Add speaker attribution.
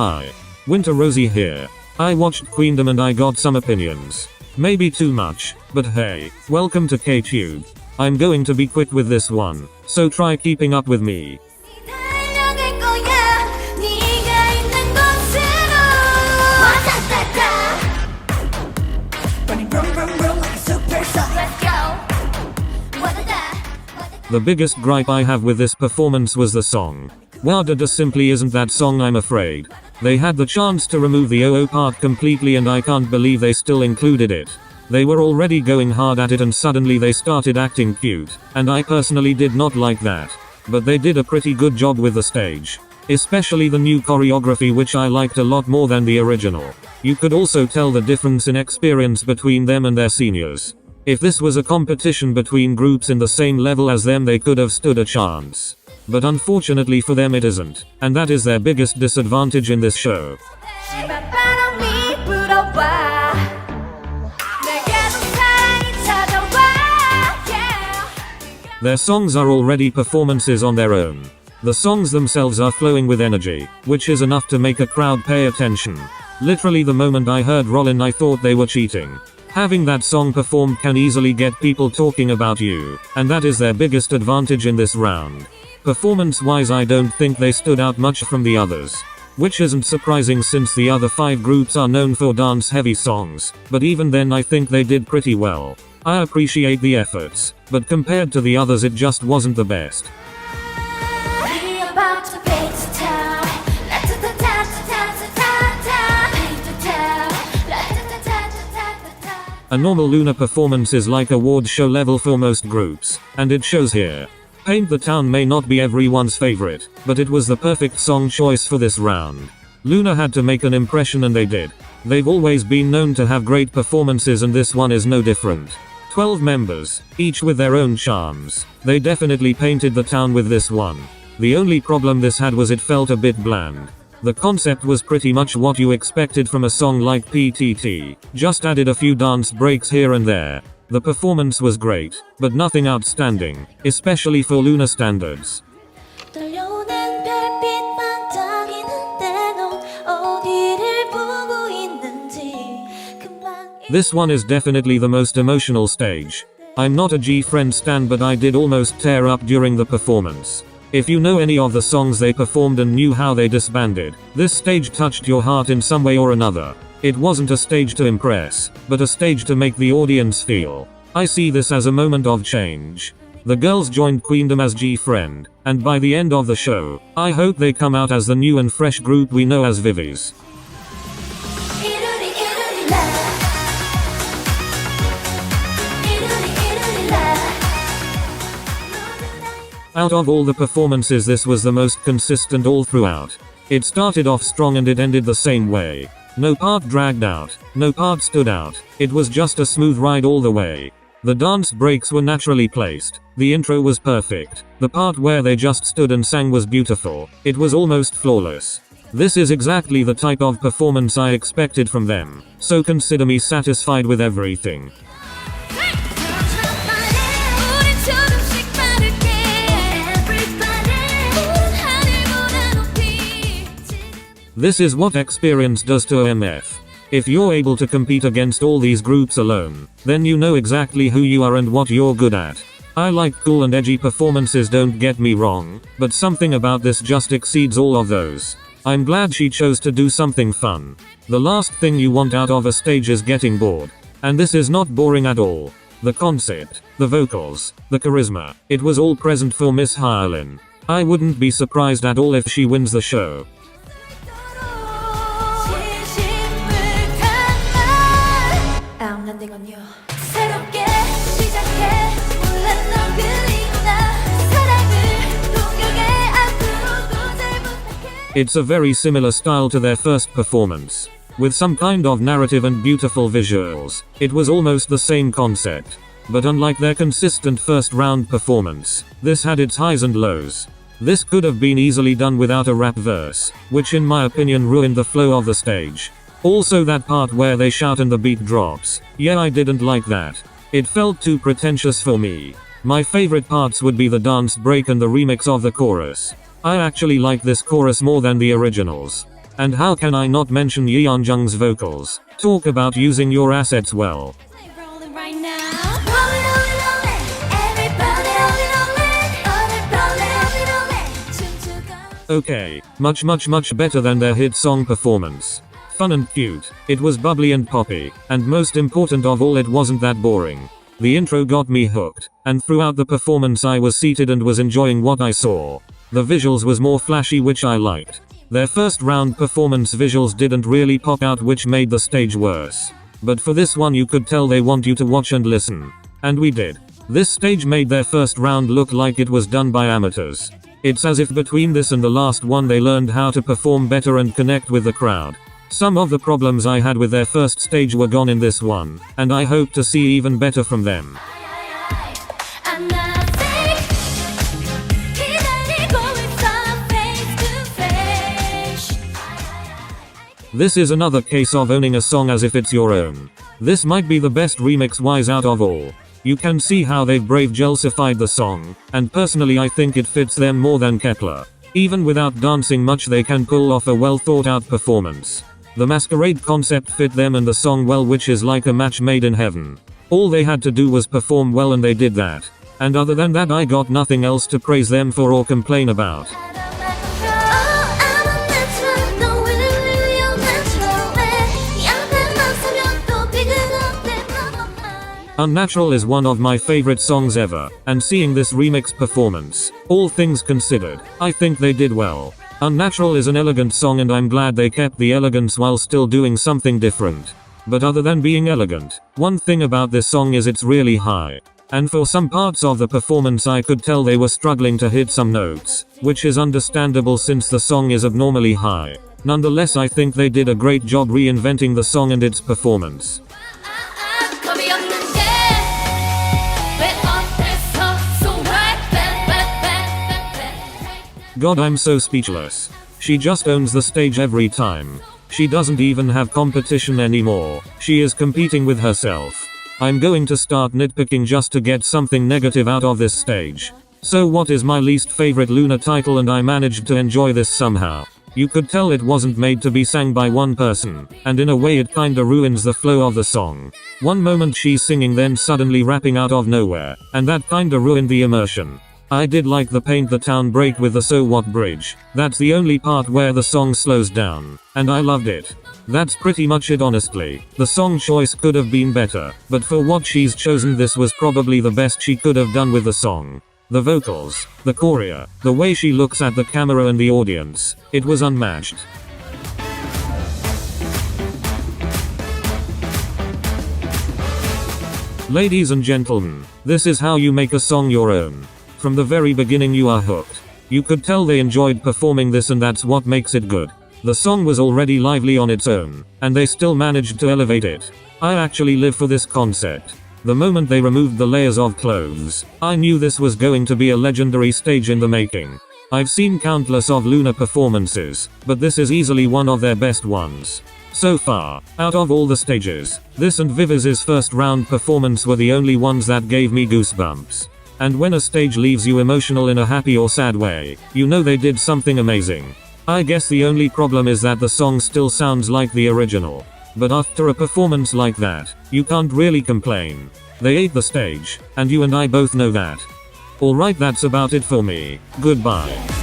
Speaker 1: Hi. Winter Rosie here. I watched Queendom and I got some opinions. Maybe too much, but hey, welcome to KTube. I'm going to be quick with this one, so try keeping up with me. The biggest gripe I have with this performance was the song. Wada simply isn't that song, I'm afraid. They had the chance to remove the OO part completely and I can't believe they still included it. They were already going hard at it and suddenly they started acting cute, and I personally did not like that. But they did a pretty good job with the stage. Especially the new choreography, which I liked a lot more than the original. You could also tell the difference in experience between them and their seniors. If this was a competition between groups in the same level as them, they could have stood a chance. But unfortunately for them it isn't, and that is their biggest disadvantage in this show. Their songs are already performances on their own. The songs themselves are flowing with energy, which is enough to make a crowd pay attention. Literally the moment I heard Rollin I thought they were cheating. Having that song performed can easily get people talking about you, and that is their biggest advantage in this round. Performance-wise I don't think they stood out much from the others. Which isn't surprising since the other 5 groups are known for dance-heavy songs, but even then I think they did pretty well. I appreciate the efforts, but compared to the others it just wasn't the best. A normal Luna performance is like award show level for most groups, and it shows here. Paint the Town may not be everyone's favorite, but it was the perfect song choice for this round. Luna had to make an impression and they did. They've always been known to have great performances and this one is no different. 12 members, each with their own charms. They definitely painted the town with this one. The only problem this had was it felt a bit bland. The concept was pretty much what you expected from a song like PTT, just added a few dance breaks here and there. The performance was great, but nothing outstanding, especially for Luna standards. This one is definitely the most emotional stage. I'm not a G-Friend stan, but I did almost tear up during the performance. If you know any of the songs they performed and knew how they disbanded, this stage touched your heart in some way or another. It wasn't a stage to impress, but a stage to make the audience feel. I see this as a moment of change. The girls joined Queendom as G-Friend, and by the end of the show, I hope they come out as the new and fresh group we know as Vivies. Out of all the performances this was the most consistent all throughout. It started off strong and it ended the same way. No part dragged out, no part stood out, it was just a smooth ride all the way. The dance breaks were naturally placed, the intro was perfect, the part where they just stood and sang was beautiful, it was almost flawless. This is exactly the type of performance I expected from them, so consider me satisfied with everything. This is what experience does to OMF. If you're able to compete against all these groups alone, then you know exactly who you are and what you're good at. I like cool and edgy performances, don't get me wrong, but something about this just exceeds all of those. I'm glad she chose to do something fun. The last thing you want out of a stage is getting bored. And this is not boring at all. The concept, the vocals, the charisma, it was all present for Miss Hyolyndom. I wouldn't be surprised at all if she wins the show. It's a very similar style to their first performance. With some kind of narrative and beautiful visuals, it was almost the same concept. But unlike their consistent first round performance, this had its highs and lows. This could have been easily done without a rap verse, which in my opinion ruined the flow of the stage. Also that part where they shout and the beat drops, yeah, I didn't like that. It felt too pretentious for me. My favorite parts would be the dance break and the remix of the chorus. I actually like this chorus more than the originals. And how can I not mention Yeonjung's vocals? Talk about using your assets well. Okay, much better than their hit song performance. Fun and cute, it was bubbly and poppy, and most important of all, it wasn't that boring. The intro got me hooked, and throughout the performance I was seated and was enjoying what I saw. The visuals was more flashy, which I liked. Their first round performance visuals didn't really pop out, which made the stage worse. But for this one you could tell they want you to watch and listen. And we did. This stage made their first round look like it was done by amateurs. It's as if between this and the last one they learned how to perform better and connect with the crowd. Some of the problems I had with their first stage were gone in this one, and I hope to see even better from them. This is another case of owning a song as if it's your own. This might be the best remix-wise out of all. You can see how they've brave gelsified the song, and personally I think it fits them more than Kepler. Even without dancing much they can pull off a well thought out performance. The masquerade concept fit them and the song well, which is like a match made in heaven. All they had to do was perform well and they did that. And other than that I got nothing else to praise them for or complain about. Unnatural is one of my favorite songs ever, and seeing this remix performance, all things considered, I think they did well. Unnatural is an elegant song and I'm glad they kept the elegance while still doing something different. But other than being elegant, one thing about this song is it's really high. And for some parts of the performance I could tell they were struggling to hit some notes, which is understandable since the song is abnormally high. Nonetheless I think they did a great job reinventing the song and its performance. God, I'm so speechless. She just owns the stage every time. She doesn't even have competition anymore. She is competing with herself. I'm going to start nitpicking just to get something negative out of this stage. So what is my least favorite Luna title, and I managed to enjoy this somehow. You could tell it wasn't made to be sang by one person, and in a way it kinda ruins the flow of the song. One moment she's singing then suddenly rapping out of nowhere, and that kinda ruined the immersion. I did like the Paint the Town break with the So What bridge. That's the only part where the song slows down, and I loved it. That's pretty much it honestly. The song choice could have been better, but for what she's chosen this was probably the best she could have done with the song. The vocals, the choreo, the way she looks at the camera and the audience, it was unmatched. Ladies and gentlemen, this is how you make a song your own. From the very beginning you are hooked. You could tell they enjoyed performing this and that's what makes it good. The song was already lively on its own, and they still managed to elevate it. I actually live for this concept. The moment they removed the layers of clothes, I knew this was going to be a legendary stage in the making. I've seen countless of Luna performances, but this is easily one of their best ones. So far, out of all the stages, this and Viviz's first round performance were the only ones that gave me goosebumps. And when a stage leaves you emotional in a happy or sad way, you know they did something amazing. I guess the only problem is that the song still sounds like the original. But after a performance like that, you can't really complain. They ate the stage, and you and I both know that. Alright, that's about it for me. Goodbye.